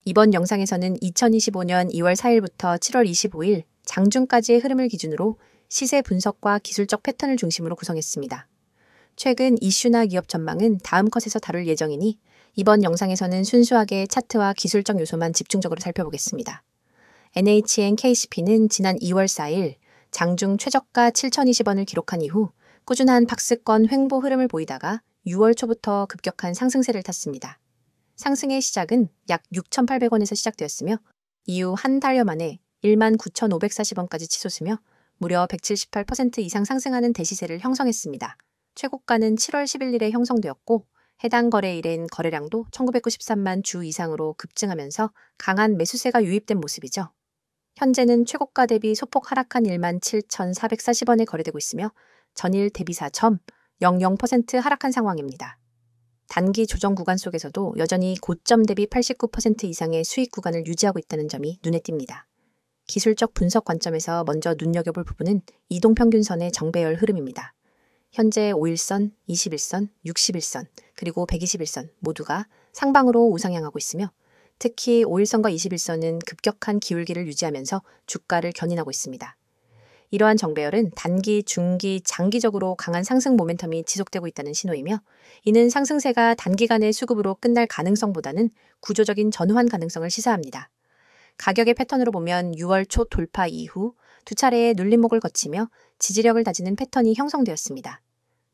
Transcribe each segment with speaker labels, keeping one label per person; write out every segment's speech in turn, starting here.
Speaker 1: 이번 영상에서는 2025년 2월 4일부터 7월 25일 장중까지의 흐름을 기준으로 시세 분석과 기술적 패턴을 중심으로 구성했습니다. 최근 이슈나 기업 전망은 다음 컷에서 다룰 예정이니 이번 영상에서는 순수하게 차트와 기술적 요소만 집중적으로 살펴보겠습니다. NHN KCP는 지난 2월 4일 장중 최저가 7,020원을 기록한 이후 꾸준한 박스권 횡보 흐름을 보이다가 6월 초부터 급격한 상승세를 탔습니다. 상승의 시작은 약 6,800원에서 시작되었으며 이후 한 달여 만에 19,540원까지 치솟으며 무려 178% 이상 상승하는 대시세를 형성했습니다. 최고가는 7월 11일에 형성되었고 해당 거래일엔 거래량도 1993만 주 이상으로 급증하면서 강한 매수세가 유입된 모습이죠. 현재는 최고가 대비 소폭 하락한 17,440원에 거래되고 있으며 전일 대비 4.00% 하락한 상황입니다. 단기 조정 구간 속에서도 여전히 고점 대비 89% 이상의 수익 구간을 유지하고 있다는 점이 눈에 띕니다. 기술적 분석 관점에서 먼저 눈여겨볼 부분은 이동평균선의 정배열 흐름입니다. 현재 5일선, 21선, 61선, 그리고 121선 모두가 상방으로 우상향하고 있으며 특히 5일선과 21선은 급격한 기울기를 유지하면서 주가를 견인하고 있습니다. 이러한 정배열은 단기, 중기, 장기적으로 강한 상승 모멘텀이 지속되고 있다는 신호이며 이는 상승세가 단기간의 수급으로 끝날 가능성보다는 구조적인 전환 가능성을 시사합니다. 가격의 패턴으로 보면 6월 초 돌파 이후 두 차례의 눌림목을 거치며 지지력을 다지는 패턴이 형성되었습니다.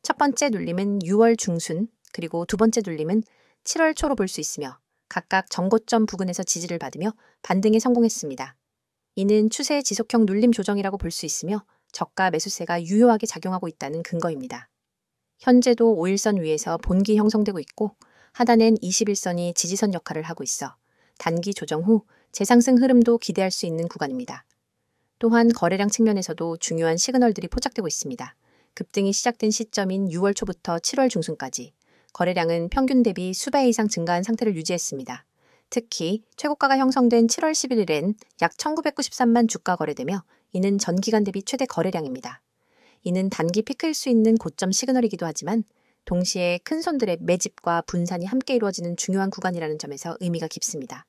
Speaker 1: 첫 번째 눌림은 6월 중순, 그리고 두 번째 눌림은 7월 초로 볼 수 있으며 각각 전고점 부근에서 지지를 받으며 반등에 성공했습니다. 이는 추세 지속형 눌림 조정이라고 볼 수 있으며 저가 매수세가 유효하게 작용하고 있다는 근거입니다. 현재도 5일선 위에서 본기 형성되고 있고 하단엔 21선이 지지선 역할을 하고 있어 단기 조정 후 재상승 흐름도 기대할 수 있는 구간입니다. 또한 거래량 측면에서도 중요한 시그널들이 포착되고 있습니다. 급등이 시작된 시점인 6월 초부터 7월 중순까지 거래량은 평균 대비 수배 이상 증가한 상태를 유지했습니다. 특히 최고가가 형성된 7월 11일엔 약 1993만 주가 거래되며 이는 전기간 대비 최대 거래량입니다. 이는 단기 피크일 수 있는 고점 시그널이기도 하지만 동시에 큰 손들의 매집과 분산이 함께 이루어지는 중요한 구간이라는 점에서 의미가 깊습니다.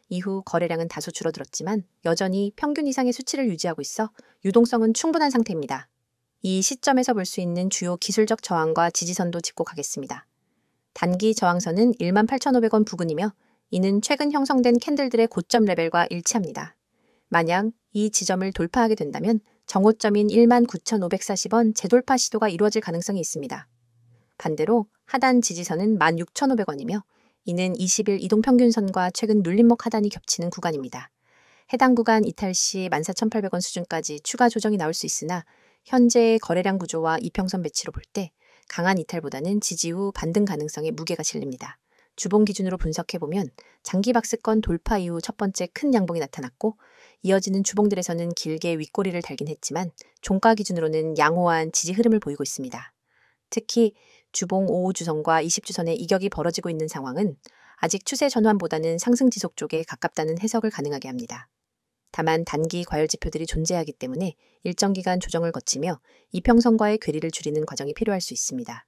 Speaker 1: 이후 거래량은 다소 줄어들었지만 여전히 평균 이상의 수치를 유지하고 있어 유동성은 충분한 상태입니다. 이 시점에서 볼 수 있는 주요 기술적 저항과 지지선도 짚고 가겠습니다. 단기 저항선은 18,500원 부근이며 이는 최근 형성된 캔들들의 고점 레벨과 일치합니다. 만약 이 지점을 돌파하게 된다면 정고점인 19,540원 재돌파 시도가 이루어질 가능성이 있습니다. 반대로 하단 지지선은 16,500원이며 이는 20일 이동평균선과 최근 눌림목 하단이 겹치는 구간입니다. 해당 구간 이탈 시 14,800원 수준까지 추가 조정이 나올 수 있으나 현재의 거래량 구조와 이평선 배치로 볼 때 강한 이탈보다는 지지 후 반등 가능성에 무게가 실립니다. 주봉 기준으로 분석해보면 장기 박스권 돌파 이후 첫 번째 큰 양봉이 나타났고 이어지는 주봉들에서는 길게 윗꼬리를 달긴 했지만 종가 기준으로는 양호한 지지 흐름을 보이고 있습니다. 특히 주봉 5주선과 20주선의 이격이 벌어지고 있는 상황은 아직 추세 전환보다는 상승 지속 쪽에 가깝다는 해석을 가능하게 합니다. 다만 단기 과열 지표들이 존재하기 때문에 일정 기간 조정을 거치며 이평선과의 괴리를 줄이는 과정이 필요할 수 있습니다.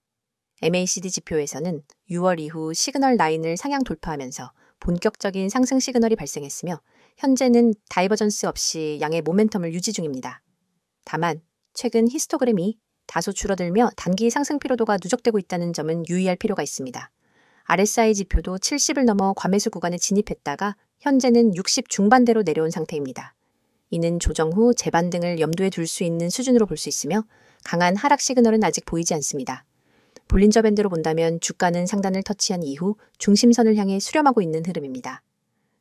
Speaker 1: MACD 지표에서는 6월 이후 시그널 라인을 상향 돌파하면서 본격적인 상승 시그널이 발생했으며 현재는 다이버전스 없이 양의 모멘텀을 유지 중입니다. 다만 최근 히스토그램이 다소 줄어들며 단기 상승 피로도가 누적되고 있다는 점은 유의할 필요가 있습니다. RSI 지표도 70을 넘어 과매수 구간에 진입했다가 현재는 60 중반대로 내려온 상태입니다. 이는 조정 후 재반등을 염두에 둘 수 있는 수준으로 볼 수 있으며 강한 하락 시그널은 아직 보이지 않습니다. 볼린저 밴드로 본다면 주가는 상단을 터치한 이후 중심선을 향해 수렴하고 있는 흐름입니다.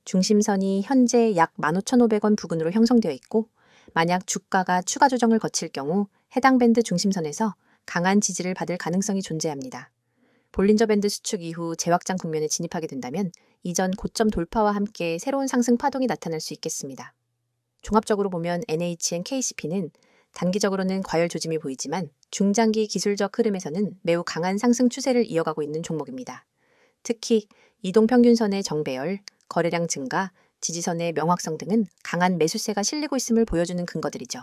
Speaker 1: 중심선이 현재 약 15,500원 부근으로 형성되어 있고 만약 주가가 추가 조정을 거칠 경우 해당 밴드 중심선에서 강한 지지를 받을 가능성이 존재합니다. 볼린저 밴드 수축 이후 재확장 국면에 진입하게 된다면 이전 고점 돌파와 함께 새로운 상승 파동이 나타날 수 있겠습니다. 종합적으로 보면 NHN KCP는 단기적으로는 과열 조짐이 보이지만 중장기 기술적 흐름에서는 매우 강한 상승 추세를 이어가고 있는 종목입니다. 특히 이동평균선의 정배열, 거래량 증가, 지지선의 명확성 등은 강한 매수세가 실리고 있음을 보여주는 근거들이죠.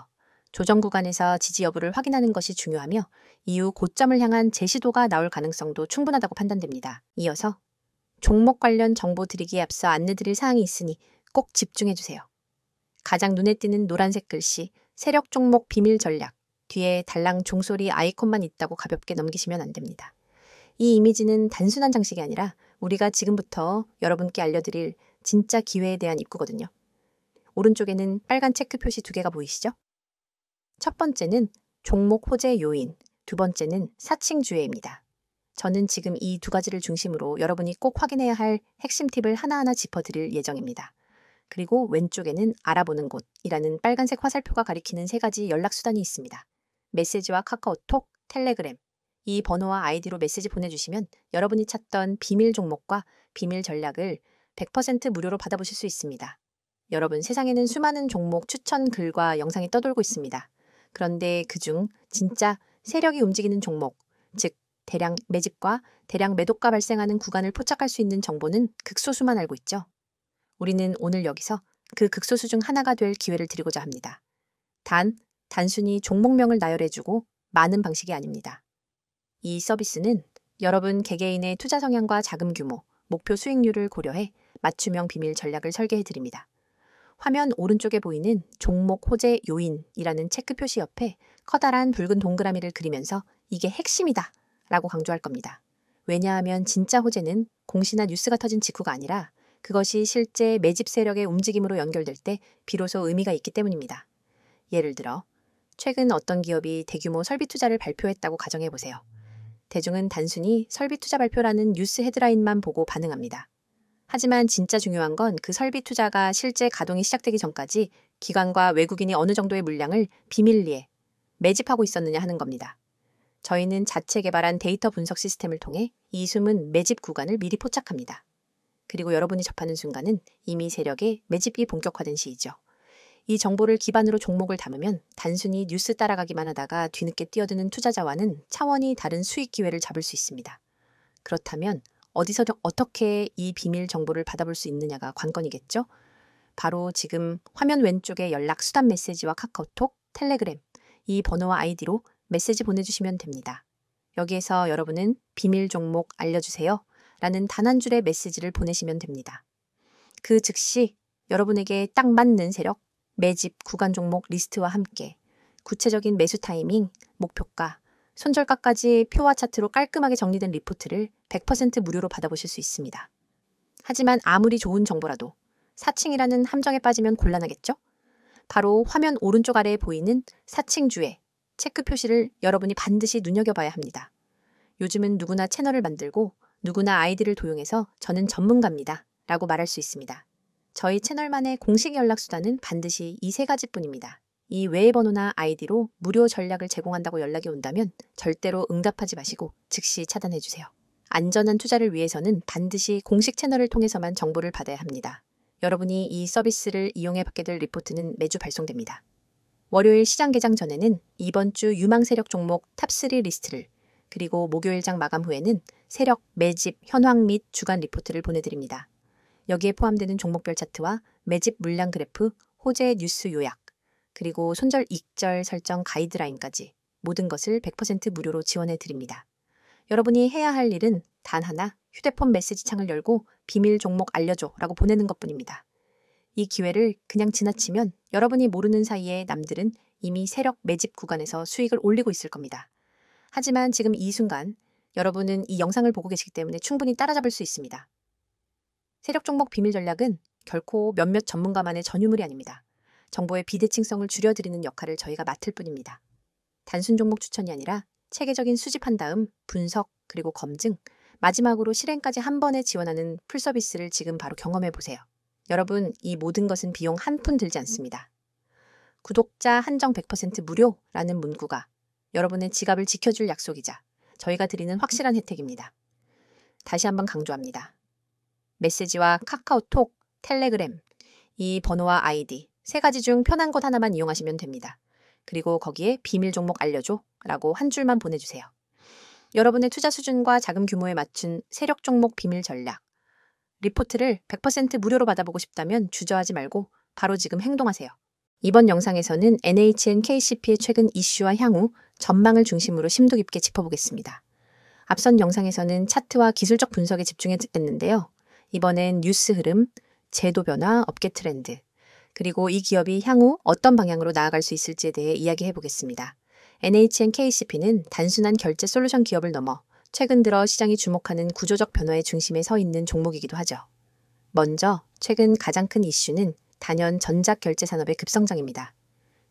Speaker 1: 조정 구간에서 지지 여부를 확인하는 것이 중요하며 이후 고점을 향한 재시도가 나올 가능성도 충분하다고 판단됩니다. 이어서 종목 관련 정보 드리기에 앞서 안내드릴 사항이 있으니 꼭 집중해주세요. 가장 눈에 띄는 노란색 글씨, 세력 종목 비밀 전략, 뒤에 달랑 종소리 아이콘만 있다고 가볍게 넘기시면 안 됩니다. 이 이미지는 단순한 장식이 아니라 우리가 지금부터 여러분께 알려드릴 진짜 기회에 대한 입구거든요. 오른쪽에는 빨간 체크 표시 2개가 보이시죠? 첫 번째는 종목 호재 요인, 두 번째는 사칭주회입니다. 저는 지금 이 2가지를 중심으로 여러분이 꼭 확인해야 할 핵심 팁을 하나하나 짚어드릴 예정입니다. 그리고 왼쪽에는 알아보는 곳이라는 빨간색 화살표가 가리키는 3가지 연락수단이 있습니다. 메시지와 카카오톡, 텔레그램. 이 번호와 아이디로 메시지 보내주시면 여러분이 찾던 비밀 종목과 비밀 전략을 100% 무료로 받아보실 수 있습니다. 여러분, 세상에는 수많은 종목 추천 글과 영상이 떠돌고 있습니다. 그런데 그중 진짜 세력이 움직이는 종목, 즉 대량 매집과 대량 매도가 발생하는 구간을 포착할 수 있는 정보는 극소수만 알고 있죠. 우리는 오늘 여기서 그 극소수 중 하나가 될 기회를 드리고자 합니다. 단순히 종목명을 나열해주고 많은 방식이 아닙니다. 이 서비스는 여러분 개개인의 투자 성향과 자금 규모, 목표 수익률을 고려해 맞춤형 비밀 전략을 설계해드립니다. 화면 오른쪽에 보이는 종목 호재 요인이라는 체크 표시 옆에 커다란 붉은 동그라미를 그리면서 이게 핵심이다 라고 강조할 겁니다. 왜냐하면 진짜 호재는 공시나 뉴스가 터진 직후가 아니라 그것이 실제 매집 세력의 움직임으로 연결될 때 비로소 의미가 있기 때문입니다. 예를 들어 최근 어떤 기업이 대규모 설비 투자를 발표했다고 가정해보세요. 대중은 단순히 설비 투자 발표라는 뉴스 헤드라인만 보고 반응합니다. 하지만 진짜 중요한 건 그 설비 투자가 실제 가동이 시작되기 전까지 기관과 외국인이 어느 정도의 물량을 비밀리에 매집하고 있었느냐 하는 겁니다. 저희는 자체 개발한 데이터 분석 시스템을 통해 이 숨은 매집 구간을 미리 포착합니다. 그리고 여러분이 접하는 순간은 이미 세력의 매집이 본격화된 시이죠. 이 정보를 기반으로 종목을 담으면 단순히 뉴스 따라가기만 하다가 뒤늦게 뛰어드는 투자자와는 차원이 다른 수익 기회를 잡을 수 있습니다. 그렇다면 어디서 어떻게 이 비밀 정보를 받아볼 수 있느냐가 관건이겠죠? 바로 지금 화면 왼쪽에 연락 수단 메시지와 카카오톡, 텔레그램, 이 번호와 아이디로 메시지 보내주시면 됩니다. 여기에서 여러분은 비밀 종목 알려주세요 라는 단 한 줄의 메시지를 보내시면 됩니다. 그 즉시 여러분에게 딱 맞는 세력, 매집, 구간 종목 리스트와 함께 구체적인 매수 타이밍, 목표가, 손절가까지 표와 차트로 깔끔하게 정리된 리포트를 100% 무료로 받아보실 수 있습니다. 하지만 아무리 좋은 정보라도 사칭이라는 함정에 빠지면 곤란하겠죠? 바로 화면 오른쪽 아래에 보이는 사칭주의 체크 표시를 여러분이 반드시 눈여겨봐야 합니다. 요즘은 누구나 채널을 만들고 누구나 아이디를 도용해서 저는 전문가입니다 라고 말할 수 있습니다. 저희 채널만의 공식 연락수단은 반드시 이 3가지뿐입니다. 이 외의 번호나 아이디로 무료 전략을 제공한다고 연락이 온다면 절대로 응답하지 마시고 즉시 차단해주세요. 안전한 투자를 위해서는 반드시 공식 채널을 통해서만 정보를 받아야 합니다. 여러분이 이 서비스를 이용해 받게 될 리포트는 매주 발송됩니다. 월요일 시장 개장 전에는 이번 주 유망 세력 종목 탑3 리스트를, 그리고 목요일장 마감 후에는 세력, 매집, 현황 및 주간 리포트를 보내드립니다. 여기에 포함되는 종목별 차트와 매집 물량 그래프, 호재 뉴스 요약, 그리고 손절 익절 설정 가이드라인까지 모든 것을 100% 무료로 지원해드립니다. 여러분이 해야 할 일은 단 하나, 휴대폰 메시지 창을 열고 비밀 종목 알려줘 라고 보내는 것뿐입니다. 이 기회를 그냥 지나치면 여러분이 모르는 사이에 남들은 이미 세력 매집 구간에서 수익을 올리고 있을 겁니다. 하지만 지금 이 순간 여러분은 이 영상을 보고 계시기 때문에 충분히 따라잡을 수 있습니다. 세력 종목 비밀 전략은 결코 몇몇 전문가만의 전유물이 아닙니다. 정보의 비대칭성을 줄여드리는 역할을 저희가 맡을 뿐입니다. 단순 종목 추천이 아니라 체계적인 수집한 다음 분석 그리고 검증, 마지막으로 실행까지 한 번에 지원하는 풀서비스를 지금 바로 경험해 보세요. 여러분, 이 모든 것은 비용 한 푼 들지 않습니다. 구독자 한정 100% 무료라는 문구가 여러분의 지갑을 지켜줄 약속이자 저희가 드리는 확실한 혜택입니다. 다시 한번 강조합니다. 메시지와 카카오톡, 텔레그램, 이 번호와 아이디 3가지 중 편한 곳 하나만 이용하시면 됩니다. 그리고 거기에 비밀 종목 알려줘 라고 한 줄만 보내주세요. 여러분의 투자 수준과 자금 규모에 맞춘 세력 종목 비밀 전략, 리포트를 100% 무료로 받아보고 싶다면 주저하지 말고 바로 지금 행동하세요. 이번 영상에서는 NHN KCP의 최근 이슈와 향후 전망을 중심으로 심도 깊게 짚어보겠습니다. 앞선 영상에서는 차트와 기술적 분석에 집중했는데요. 이번엔 뉴스 흐름, 제도 변화, 업계 트렌드, 그리고 이 기업이 향후 어떤 방향으로 나아갈 수 있을지에 대해 이야기해 보겠습니다. NHNKCP는 단순한 결제 솔루션 기업을 넘어 최근 들어 시장이 주목하는 구조적 변화의 중심에 서 있는 종목이기도 하죠. 먼저 최근 가장 큰 이슈는 단연 전자결제 산업의 급성장입니다.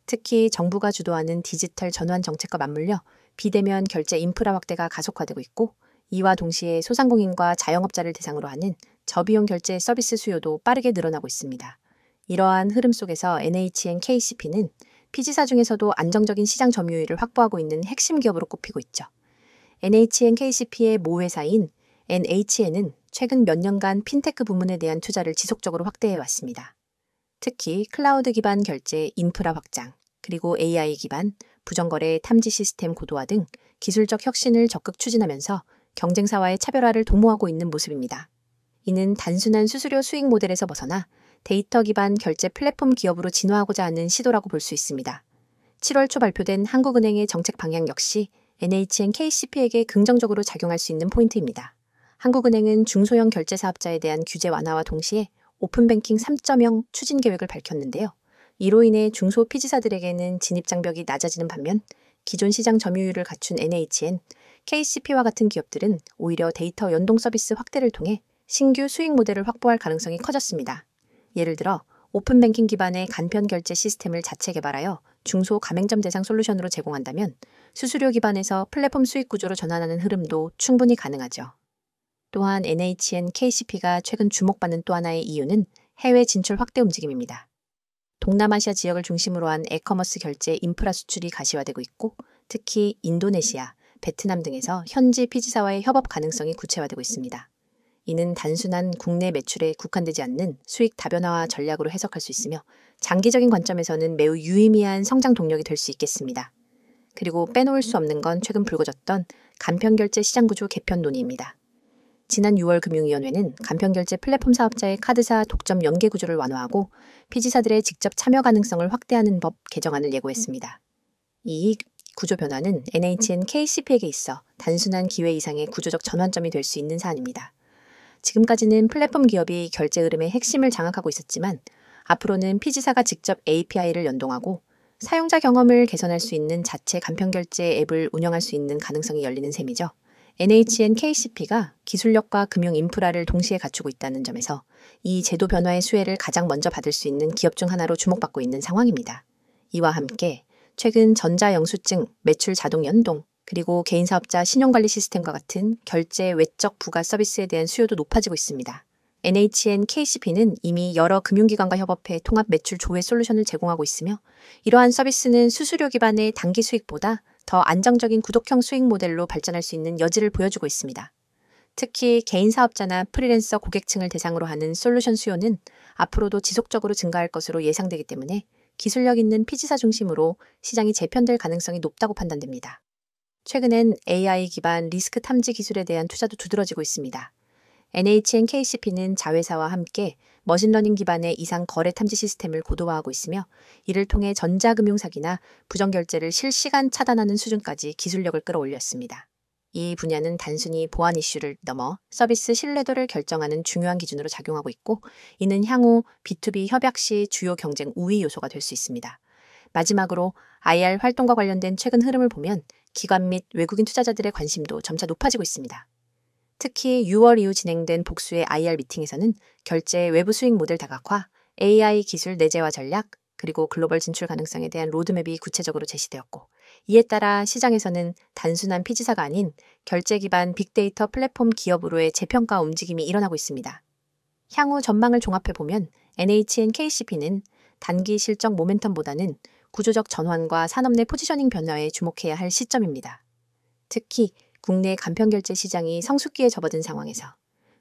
Speaker 1: 특히 정부가 주도하는 디지털 전환 정책과 맞물려 비대면 결제 인프라 확대가 가속화되고 있고, 이와 동시에 소상공인과 자영업자를 대상으로 하는 저비용 결제 서비스 수요도 빠르게 늘어나고 있습니다. 이러한 흐름 속에서 NHNKCP는 피지사 중에서도 안정적인 시장 점유율을 확보하고 있는 핵심 기업으로 꼽히고 있죠. NHNKCP의 모회사인 NHN은 최근 몇 년간 핀테크 부문에 대한 투자를 지속적으로 확대해 왔습니다. 특히 클라우드 기반 결제 인프라 확장, 그리고 AI 기반 부정거래 탐지 시스템 고도화 등 기술적 혁신을 적극 추진하면서 경쟁사와의 차별화를 도모하고 있는 모습입니다. 이는 단순한 수수료 수익 모델에서 벗어나 데이터 기반 결제 플랫폼 기업으로 진화하고자 하는 시도라고 볼 수 있습니다. 7월 초 발표된 한국은행의 정책 방향 역시 NHNKCP에게 긍정적으로 작용할 수 있는 포인트입니다. 한국은행은 중소형 결제 사업자에 대한 규제 완화와 동시에 오픈뱅킹 3.0 추진 계획을 밝혔는데요. 이로 인해 중소 피지사들에게는 진입 장벽이 낮아지는 반면 기존 시장 점유율을 갖춘 NHN, KCP와 같은 기업들은 오히려 데이터 연동 서비스 확대를 통해 신규 수익 모델을 확보할 가능성이 커졌습니다. 예를 들어 오픈뱅킹 기반의 간편 결제 시스템을 자체 개발하여 중소 가맹점 대상 솔루션으로 제공한다면 수수료 기반에서 플랫폼 수익 구조로 전환하는 흐름도 충분히 가능하죠. 또한 NHNKCP가 최근 주목받는 또 하나의 이유는 해외 진출 확대 움직임입니다. 동남아시아 지역을 중심으로 한 에커머스 결제 인프라 수출이 가시화되고 있고, 특히 인도네시아, 베트남 등에서 현지 피지사와의 협업 가능성이 구체화되고 있습니다. 이는 단순한 국내 매출에 국한되지 않는 수익 다변화와 전략으로 해석할 수 있으며 장기적인 관점에서는 매우 유의미한 성장 동력이 될 수 있겠습니다. 그리고 빼놓을 수 없는 건 최근 불거졌던 간편결제 시장구조 개편 논의입니다. 지난 6월 금융위원회는 간편결제 플랫폼 사업자의 카드사 독점 연계 구조를 완화하고 피지사들의 직접 참여 가능성을 확대하는 법 개정안을 예고했습니다. 이 구조 변화는 NHNKCP에게 있어 단순한 기회 이상의 구조적 전환점이 될 수 있는 사안입니다. 지금까지는 플랫폼 기업이 결제 흐름의 핵심을 장악하고 있었지만 앞으로는 피지사가 직접 API를 연동하고 사용자 경험을 개선할 수 있는 자체 간편결제 앱을 운영할 수 있는 가능성이 열리는 셈이죠. NHNKCP가 기술력과 금융 인프라를 동시에 갖추고 있다는 점에서 이 제도 변화의 수혜를 가장 먼저 받을 수 있는 기업 중 하나로 주목받고 있는 상황입니다. 이와 함께 최근 전자영수증, 매출 자동 연동, 그리고 개인사업자 신용관리 시스템과 같은 결제 외적 부가 서비스에 대한 수요도 높아지고 있습니다. NHNKCP는 이미 여러 금융기관과 협업해 통합 매출 조회 솔루션을 제공하고 있으며, 이러한 서비스는 수수료 기반의 단기 수익보다 더 안정적인 구독형 수익 모델로 발전할 수 있는 여지를 보여주고 있습니다. 특히 개인 사업자나 프리랜서 고객층을 대상으로 하는 솔루션 수요는 앞으로도 지속적으로 증가할 것으로 예상되기 때문에 기술력 있는 피지사 중심으로 시장이 재편될 가능성이 높다고 판단됩니다. 최근엔 AI 기반 리스크 탐지 기술에 대한 투자도 두드러지고 있습니다. NHNKCP는 자회사와 함께 머신러닝 기반의 이상 거래 탐지 시스템을 고도화하고 있으며, 이를 통해 전자금융 사기나 부정결제를 실시간 차단하는 수준까지 기술력을 끌어올렸습니다. 이 분야는 단순히 보안 이슈를 넘어 서비스 신뢰도를 결정하는 중요한 기준으로 작용하고 있고, 이는 향후 B2B 협약 시 주요 경쟁 우위 요소가 될 수 있습니다. 마지막으로 IR 활동과 관련된 최근 흐름을 보면 기관 및 외국인 투자자들의 관심도 점차 높아지고 있습니다. 특히 6월 이후 진행된 복수의 IR 미팅에서는 결제 외부 수익 모델 다각화, AI 기술 내재화 전략, 그리고 글로벌 진출 가능성에 대한 로드맵이 구체적으로 제시되었고, 이에 따라 시장에서는 단순한 피지사가 아닌 결제 기반 빅데이터 플랫폼 기업으로의 재평가 움직임이 일어나고 있습니다. 향후 전망을 종합해보면 NHNKCP는 단기 실적 모멘텀보다는 구조적 전환과 산업 내 포지셔닝 변화에 주목해야 할 시점입니다. 특히 국내 간편결제 시장이 성숙기에 접어든 상황에서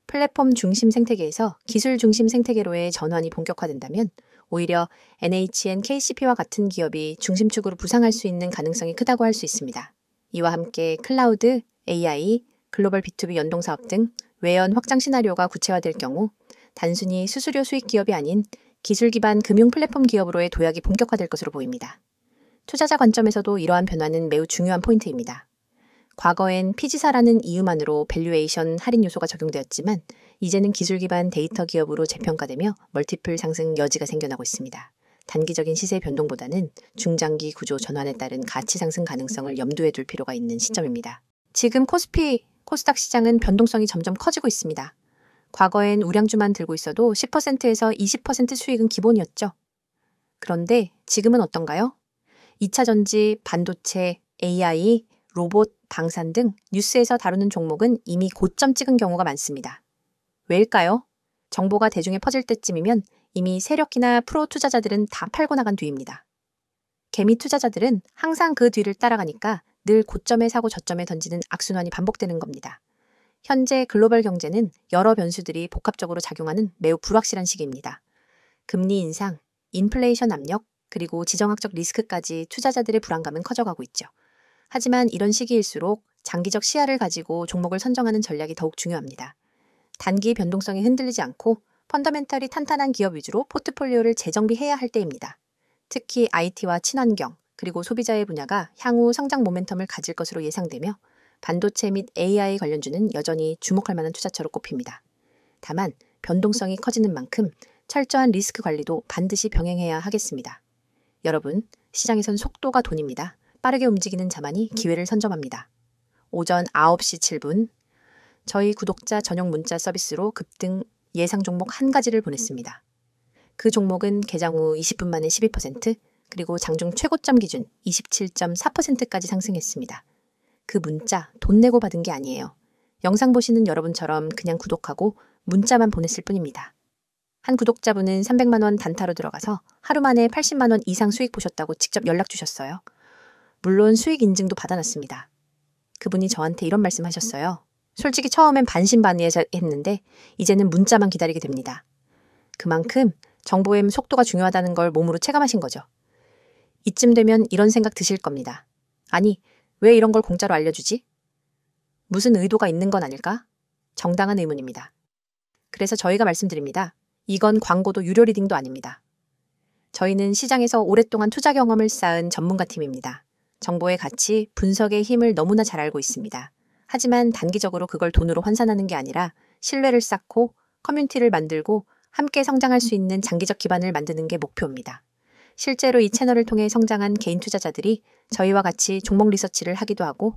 Speaker 1: 플랫폼 중심 생태계에서 기술 중심 생태계로의 전환이 본격화된다면 오히려 NHNKCP와 같은 기업이 중심축으로 부상할 수 있는 가능성이 크다고 할 수 있습니다. 이와 함께 클라우드, AI, 글로벌 B2B 연동 사업 등 외연 확장 시나리오가 구체화될 경우 단순히 수수료 수익 기업이 아닌 기술 기반 금융 플랫폼 기업으로의 도약이 본격화될 것으로 보입니다. 투자자 관점에서도 이러한 변화는 매우 중요한 포인트입니다. 과거엔 피지사라는 이유만으로 밸류에이션 할인 요소가 적용되었지만 이제는 기술 기반 데이터 기업으로 재평가되며 멀티플 상승 여지가 생겨나고 있습니다. 단기적인 시세 변동보다는 중장기 구조 전환에 따른 가치 상승 가능성을 염두에 둘 필요가 있는 시점입니다. 지금 코스피, 코스닥 시장은 변동성이 점점 커지고 있습니다. 과거엔 우량주만 들고 있어도 10%에서 20% 수익은 기본이었죠. 그런데 지금은 어떤가요? 2차 전지, 반도체, AI, 로봇, 방산 등 뉴스에서 다루는 종목은 이미 고점 찍은 경우가 많습니다. 왜일까요? 정보가 대중에 퍼질 때쯤이면 이미 세력이나 프로 투자자들은 다 팔고 나간 뒤입니다. 개미 투자자들은 항상 그 뒤를 따라가니까 늘 고점에 사고 저점에 던지는 악순환이 반복되는 겁니다. 현재 글로벌 경제는 여러 변수들이 복합적으로 작용하는 매우 불확실한 시기입니다. 금리 인상, 인플레이션 압력, 그리고 지정학적 리스크까지 투자자들의 불안감은 커져가고 있죠. 하지만 이런 시기일수록 장기적 시야를 가지고 종목을 선정하는 전략이 더욱 중요합니다. 단기 변동성에 흔들리지 않고 펀더멘털이 탄탄한 기업 위주로 포트폴리오를 재정비해야 할 때입니다. 특히 IT와 친환경, 그리고 소비자의 분야가 향후 성장 모멘텀을 가질 것으로 예상되며 반도체 및 AI 관련주는 여전히 주목할 만한 투자처로 꼽힙니다. 다만 변동성이 커지는 만큼 철저한 리스크 관리도 반드시 병행해야 하겠습니다. 여러분, 시장에선 속도가 돈입니다. 빠르게 움직이는 자만이 기회를 선점합니다. 오전 9시 7분, 저희 구독자 전용 문자 서비스로 급등 예상 종목 한 가지를 보냈습니다. 그 종목은 개장 후 20분 만에 12%, 그리고 장중 최고점 기준 27.4%까지 상승했습니다. 그 문자 돈 내고 받은 게 아니에요. 영상 보시는 여러분처럼 그냥 구독하고 문자만 보냈을 뿐입니다. 한 구독자분은 300만 원 단타로 들어가서 하루 만에 80만 원 이상 수익 보셨다고 직접 연락 주셨어요. 물론 수익 인증도 받아놨습니다. 그분이 저한테 이런 말씀하셨어요. 솔직히 처음엔 반신반의했는데 이제는 문자만 기다리게 됩니다. 그만큼 정보의 속도가 중요하다는 걸 몸으로 체감하신 거죠. 이쯤 되면 이런 생각 드실 겁니다. 아니, 왜 이런 걸 공짜로 알려주지? 무슨 의도가 있는 건 아닐까? 정당한 의문입니다. 그래서 저희가 말씀드립니다. 이건 광고도 유료 리딩도 아닙니다. 저희는 시장에서 오랫동안 투자 경험을 쌓은 전문가 팀입니다. 정보의 가치, 분석의 힘을 너무나 잘 알고 있습니다. 하지만 단기적으로 그걸 돈으로 환산하는 게 아니라 신뢰를 쌓고 커뮤니티를 만들고 함께 성장할 수 있는 장기적 기반을 만드는 게 목표입니다. 실제로 이 채널을 통해 성장한 개인 투자자들이 저희와 같이 종목 리서치를 하기도 하고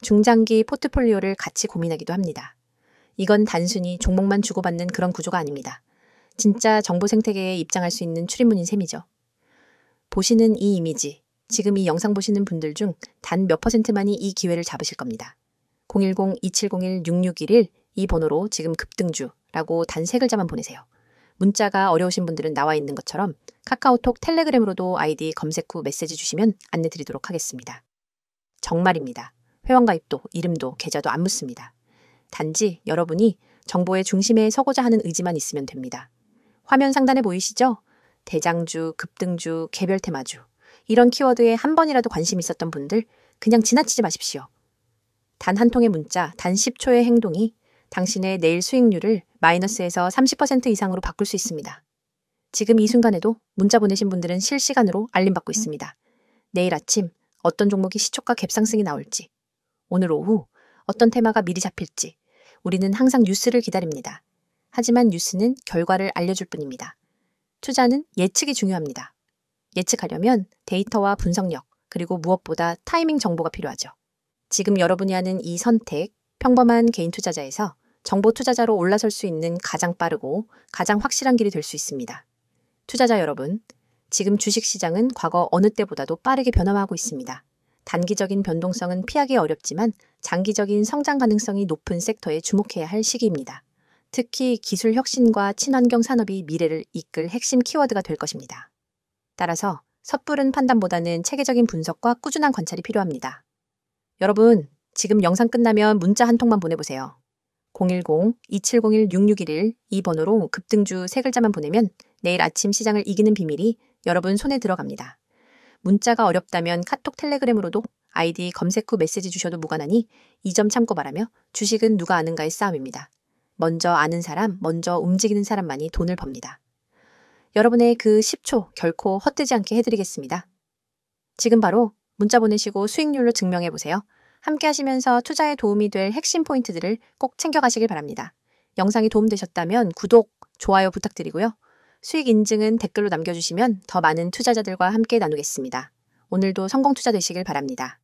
Speaker 1: 중장기 포트폴리오를 같이 고민하기도 합니다. 이건 단순히 종목만 주고받는 그런 구조가 아닙니다. 진짜 정보 생태계에 입장할 수 있는 출입문인 셈이죠. 보시는 이 이미지, 지금 이 영상 보시는 분들 중 단 몇 %만이 이 기회를 잡으실 겁니다. 010-2701-6611 이 번호로 지금 급등주라고 단 3글자만 보내세요. 문자가 어려우신 분들은 나와 있는 것처럼 카카오톡, 텔레그램으로도 아이디 검색 후 메시지 주시면 안내드리도록 하겠습니다. 정말입니다. 회원가입도, 이름도, 계좌도 안 묻습니다. 단지 여러분이 정보의 중심에 서고자 하는 의지만 있으면 됩니다. 화면 상단에 보이시죠? 대장주, 급등주, 개별 테마주 이런 키워드에 한 번이라도 관심 있었던 분들 그냥 지나치지 마십시오. 단 한 통의 문자, 단 10초의 행동이 당신의 내일 수익률을 마이너스에서 30% 이상으로 바꿀 수 있습니다. 지금 이 순간에도 문자 보내신 분들은 실시간으로 알림받고 있습니다. 내일 아침 어떤 종목이 시초가 갭상승이 나올지, 오늘 오후 어떤 테마가 미리 잡힐지 우리는 항상 뉴스를 기다립니다. 하지만 뉴스는 결과를 알려줄 뿐입니다. 투자는 예측이 중요합니다. 예측하려면 데이터와 분석력, 그리고 무엇보다 타이밍 정보가 필요하죠. 지금 여러분이 하는 이 선택, 평범한 개인 투자자에서 정보 투자자로 올라설 수 있는 가장 빠르고 가장 확실한 길이 될 수 있습니다. 투자자 여러분, 지금 주식시장은 과거 어느 때보다도 빠르게 변화하고 있습니다. 단기적인 변동성은 피하기 어렵지만 장기적인 성장 가능성이 높은 섹터에 주목해야 할 시기입니다. 특히 기술 혁신과 친환경 산업이 미래를 이끌 핵심 키워드가 될 것입니다. 따라서 섣부른 판단보다는 체계적인 분석과 꾸준한 관찰이 필요합니다. 여러분, 지금 영상 끝나면 문자 한 통만 보내보세요. 010-2701-6611 이 번호로 급등주 3글자만 보내면 내일 아침 시장을 이기는 비밀이 여러분 손에 들어갑니다. 문자가 어렵다면 카톡 텔레그램으로도 아이디 검색 후 메시지 주셔도 무관하니 이 점 참고 바라며 주식은 누가 아는가의 싸움입니다. 먼저 아는 사람, 먼저 움직이는 사람만이 돈을 법니다. 여러분의 그 10초 결코 헛되지 않게 해드리겠습니다. 지금 바로 문자 보내시고 수익률로 증명해보세요. 함께 하시면서 투자에 도움이 될 핵심 포인트들을 꼭 챙겨가시길 바랍니다. 영상이 도움되셨다면 구독, 좋아요 부탁드리고요. 수익 인증은 댓글로 남겨주시면 더 많은 투자자들과 함께 나누겠습니다. 오늘도 성공 투자 되시길 바랍니다.